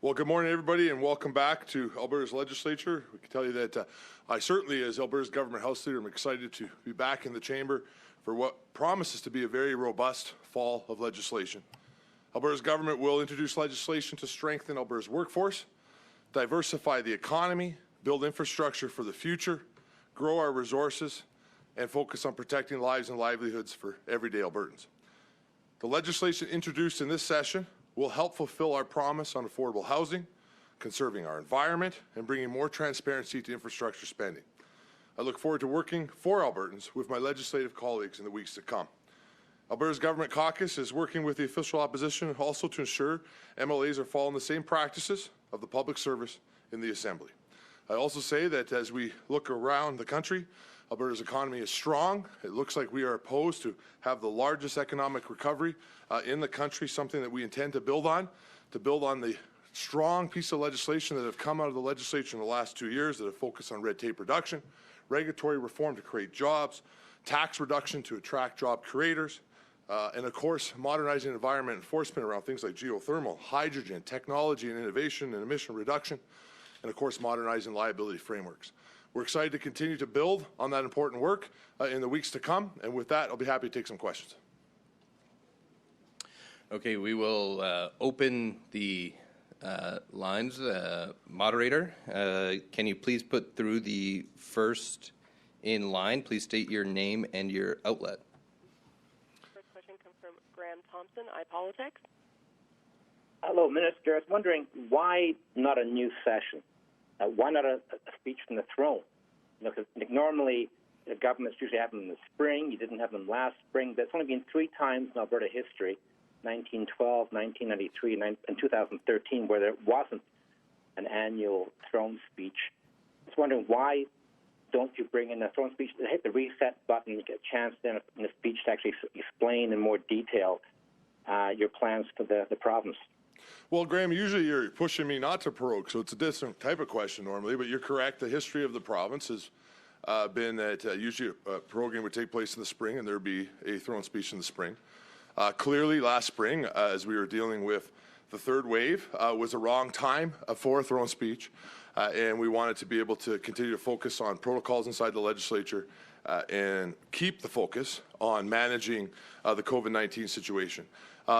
Well, good morning, everybody, and welcome back to Alberta's legislature. We can tell you that I certainly, as Alberta's government house leader, am excited to be back in the chamber for what promises to be a very robust fall of legislation. Alberta's government will introduce legislation to strengthen Alberta's workforce, diversify the economy, build infrastructure for the future, grow our resources, and focus on protecting lives and livelihoods for everyday Albertans. The legislation introduced in this session will help fulfill our promise on affordable housing, conserving our environment, and bringing more transparency to infrastructure spending. I look forward to working for Albertans with my legislative colleagues in the weeks to come. Alberta's Government Caucus is working with the official opposition also to ensure MLAs are following the same practices of the public service in the Assembly. I also say that as we look around the country, Alberta's economy is strong. It looks like we are poised to have the largest economic recovery in the country, something that we intend to build on the strong piece of legislation that have come out of the legislature in the last 2 years that have focused on red tape reduction, regulatory reform to create jobs, tax reduction to attract job creators, and of course, modernizing environment enforcement around things like geothermal, hydrogen, technology and innovation and emission reduction, and of course, modernizing liability frameworks. We're excited to continue to build on that important work in the weeks to come. And with that, I'll be happy to take some questions. Okay, we will open the lines. Moderator, can you please put through the first in line? Please state your name and your outlet. First question comes from Graham Thompson, iPolitics. Hello, Minister. I was wondering why not a new session? Why not a speech from the throne? You know, 'cause normally the governments usually have them in the spring. You didn't have them last spring. There's only been 3 times in Alberta history, 1912, 1993, and 2013, where there wasn't an annual throne speech. I was wondering why don't you bring in a throne speech, hit the reset button, get a chance then in the speech to actually explain in more detail your plans for the province. Well, Graham, usually you're pushing me not to prorogue, so it's a different type of question normally, but you're correct. The history of the province has been that usually proroguing would take place in the spring and there would be a throne speech in the spring. Clearly, last spring, as we were dealing with the third wave, was a wrong time for a throne speech, and we wanted to be able to continue to focus on protocols inside the legislature and keep the focus on managing the COVID-19 situation.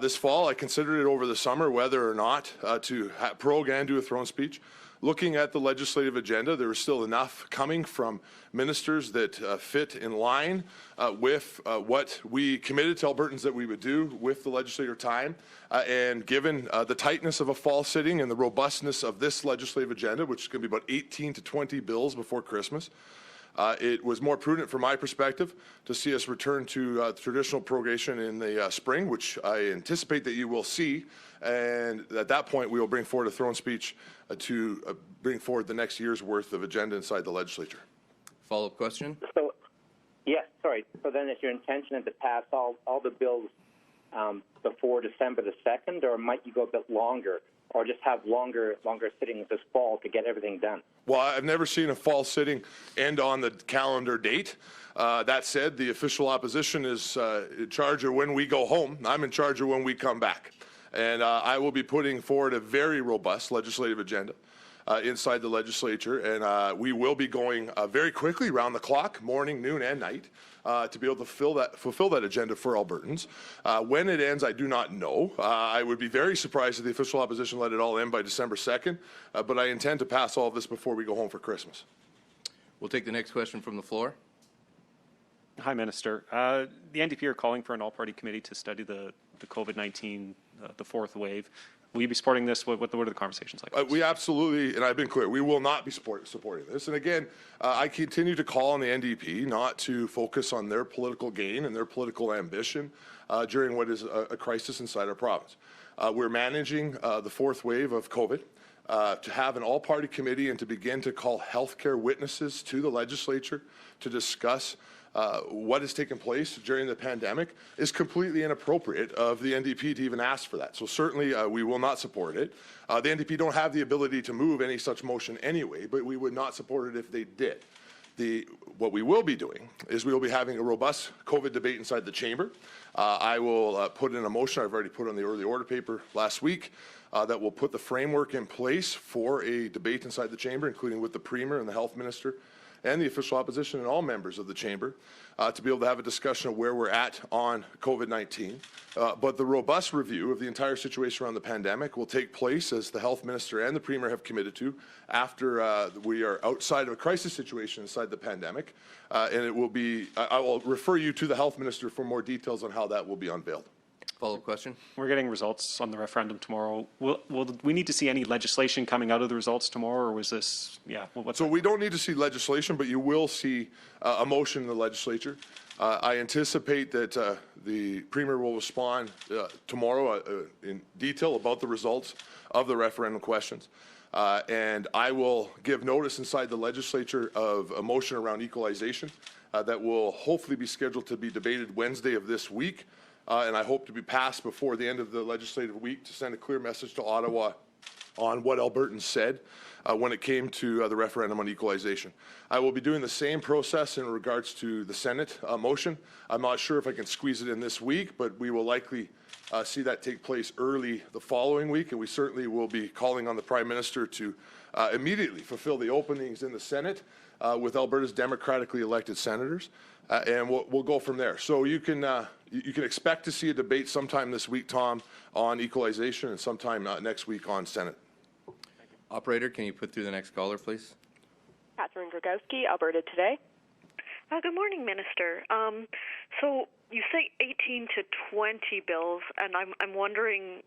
This fall, I considered it over the summer whether or not to prorogue and do a throne speech. Looking at the legislative agenda, there was still enough coming from ministers that fit in line with what we committed to Albertans that we would do with the legislative time. And given the tightness of a fall sitting and the robustness of this legislative agenda, which is going to be about 18 to 20 bills before Christmas, it was more prudent from my perspective to see us return to traditional prorogation in the spring, which I anticipate that you will see. And at that point, we will bring forward a throne speech to bring forward the next year's worth of agenda inside the legislature. Follow-up question? So, yes, sorry. So then is your intention to pass all the bills before December the 2nd, or might you go a bit longer? Or just have longer sittings this fall to get everything done? Well, I've never seen a fall sitting end on the calendar date. That said, the official opposition is in charge of when we go home. I'm in charge of when we come back. And I will be putting forward a very robust legislative agenda inside the legislature. And we will be going very quickly, round the clock, morning, noon, and night, to be able to fulfill that agenda for Albertans. When it ends, I do not know. I would be very surprised if the official opposition let it all end by December 2nd, but I intend to pass all of this before we go home for Christmas. We'll take the next question from the floor. Hi, Minister. The NDP are calling for an all-party committee to study the COVID-19, the 4th wave. Will you be supporting this? What are the conversations like? We absolutely, and I've been clear, we will not be supporting this. And again, I continue to call on the NDP not to focus on their political gain and their political ambition during what is a crisis inside our province. We're managing the 4th wave of COVID. To have an all-party committee and to begin to call healthcare witnesses to the legislature to discuss what has taken place during the pandemic is completely inappropriate of the NDP to even ask for that. So certainly we will not support it. The NDP don't have the ability to move any such motion anyway, but we would not support it if they did. What we will be doing is we will be having a robust COVID debate inside the chamber. I will put in a motion. I've already put on the early order paper last week that will put the framework in place for a debate inside the chamber, including with the Premier and the Health Minister and the official opposition and all members of the chamber, to be able to have a discussion of where we're at on COVID-19. But the robust review of the entire situation around the pandemic will take place, as the Health Minister and the Premier have committed to, after we are outside of a crisis situation inside the pandemic. And it will be, I will refer you to the Health Minister for more details on how that will be unveiled. Follow-up question? We're getting results on the referendum tomorrow. Will we need to see any legislation coming out of the results tomorrow, or was this, So we don't need to see legislation, but you will see a motion in the legislature. I anticipate that the Premier will respond tomorrow in detail about the results of the referendum questions. And I will give notice inside the legislature of a motion around equalization that will hopefully be scheduled to be debated Wednesday of this week. And I hope to be passed before the end of the legislative week to send a clear message to Ottawa on what Albertans said when it came to the referendum on equalization. I will be doing the same process in regards to the Senate motion. I'm not sure if I can squeeze it in this week, but we will likely see that take place early the following week, and we certainly will be calling on the Prime Minister to immediately fulfill the openings in the Senate with Alberta's democratically elected senators, and we'll go from there. So you can expect to see a debate sometime this week, Tom, on equalization, and sometime next week on Senate. Operator, can you put through the next caller, please? Catherine Grogowski, Alberta Today. Good morning, Minister. So you say 18 to 20 bills, and I'm wondering,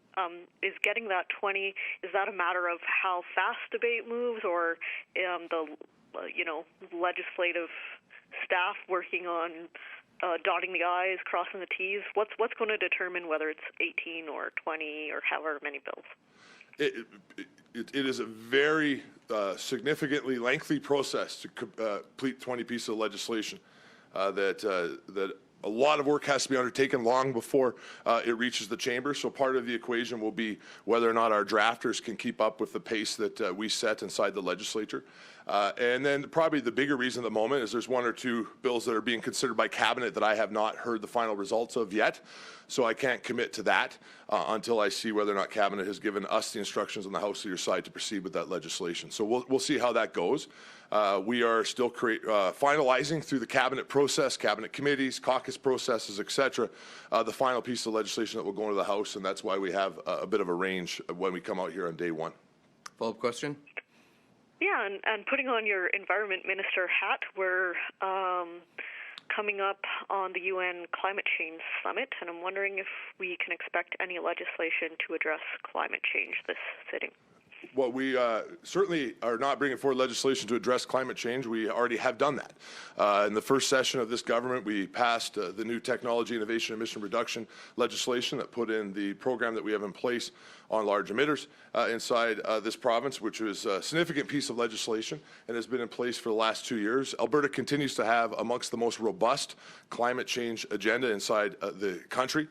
is getting that 20, is that a matter of how fast debate moves, or the legislative staff working on dotting the I's, crossing the T's? What's going to determine whether it's 18 or 20 or however many bills? It is a very significantly lengthy process to complete 20 pieces of legislation that a lot of work has to be undertaken long before it reaches the chamber. So part of the equation will be whether or not our drafters can keep up with the pace that we set inside the legislature. And then probably the bigger reason at the moment is there's one or two bills that are being considered by Cabinet that I have not heard the final results of yet. So I can't commit to that until I see whether or not Cabinet has given us the instructions on the House Leader side to proceed with that legislation. So we'll see how that goes. We are still finalizing through the Cabinet process, Cabinet committees, caucus processes, etc., the final piece of legislation that will go into the House, and that's why we have a bit of a range when we come out here on day one. Follow-up question? Yeah, and putting on your Environment Minister hat, we're coming up on the UN Climate Change Summit, and I'm wondering if we can expect any legislation to address climate change this sitting. Well, we certainly are not bringing forward legislation to address climate change. We already have done that. In the first session of this government, we passed the new Technology Innovation Emission Reduction legislation that put in the program that we have in place on large emitters inside this province, which was a significant piece of legislation and has been in place for the last 2 years. Alberta continues to have amongst the most robust climate change agenda inside the country.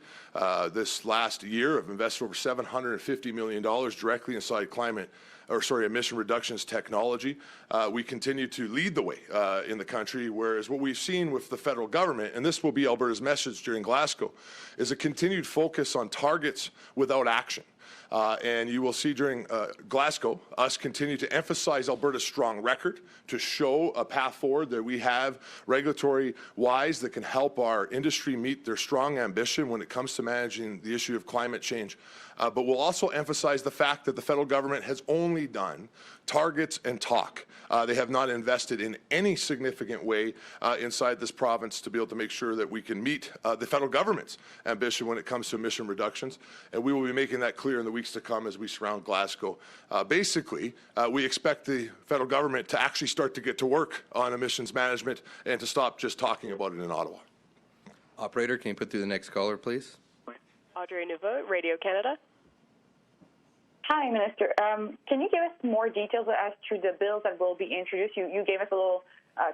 This last year, have invested over $750 million directly inside emission reductions technology. We continue to lead the way in the country, whereas what we've seen with the federal government, and this will be Alberta's message during Glasgow, is a continued focus on targets without action. And you will see during Glasgow us continue to emphasize Alberta's strong record, to show a path forward that we have regulatory-wise that can help our industry meet their strong ambition when it comes to managing the issue of climate change. But we'll also emphasize the fact that the federal government has only done targets and talk. They have not invested in any significant way inside this province to be able to make sure that we can meet the federal government's ambition when it comes to emission reductions. And we will be making that clear in the weeks to come as we surround Glasgow. Basically, we expect the federal government to actually start to get to work on emissions management and to stop just talking about it in Ottawa. Operator, can you put through the next caller, please? Audrey Nouveau, Radio Canada. Hi, Minister. Can you give us more details as to the bills that will be introduced? You gave us a little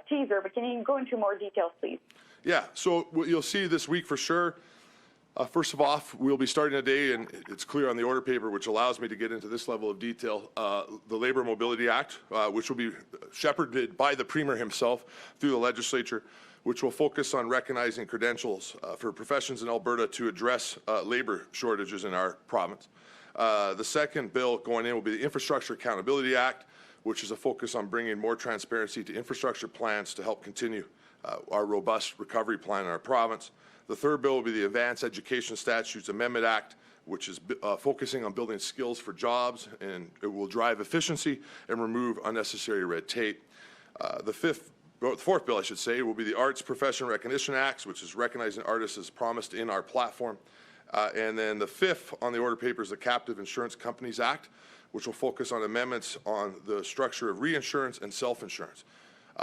teaser, but can you go into more details, please? Yeah, so what you'll see this week for sure, first of all, we'll be starting today, and it's clear on the order paper, which allows me to get into this level of detail, the Labour Mobility Act, which will be shepherded by the Premier himself through the legislature, which will focus on recognizing credentials for professions in Alberta to address labour shortages in our province. The second bill going in will be the Infrastructure Accountability Act, which is a focus on bringing more transparency to infrastructure plans to help continue our robust recovery plan in our province. The third bill will be the Advanced Education Statutes Amendment Act, which is focusing on building skills for jobs, and it will drive efficiency and remove unnecessary red tape. The fourth bill, I should say, will be the Arts Profession Recognition Act, which is recognizing artists as promised in our platform. And then the fifth on the order paper is the Captive Insurance Companies Act, which will focus on amendments on the structure of reinsurance and self-insurance.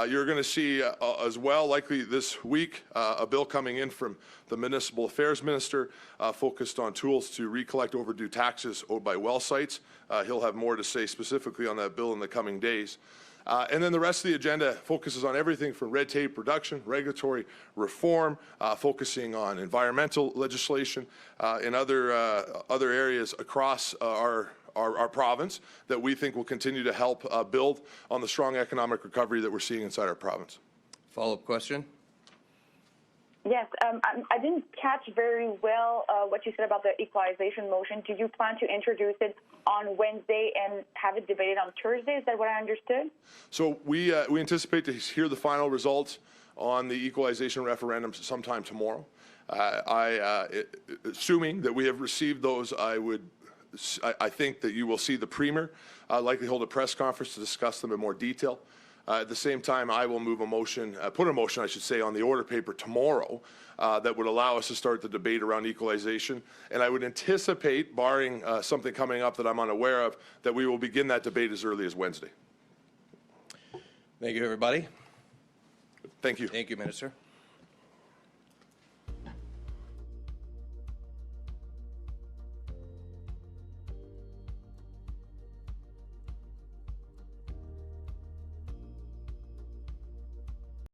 You're going to see as well, likely this week, a bill coming in from the Municipal Affairs Minister focused on tools to recollect overdue taxes owed by well sites. He'll have more to say specifically on that bill in the coming days. And then the rest of the agenda focuses on everything from red tape reduction, regulatory reform, focusing on environmental legislation, and other areas across our province that we think will continue to help build on the strong economic recovery that we're seeing inside our province. Follow-up question? Yes, I didn't catch very well what you said about the equalization motion. Do you plan to introduce it on Wednesday and have it debated on Thursday? Is that what I understood? So we anticipate to hear the final results on the equalization referendum sometime tomorrow. Assuming that we have received those, I think that you will see the Premier likely hold a press conference to discuss them in more detail. At the same time, I will move a motion, put a motion, I should say, on the order paper tomorrow that would allow us to start the debate around equalization. And I would anticipate, barring something coming up that I'm unaware of, that we will begin that debate as early as Wednesday. Thank you, everybody. Thank you. Thank you, Minister.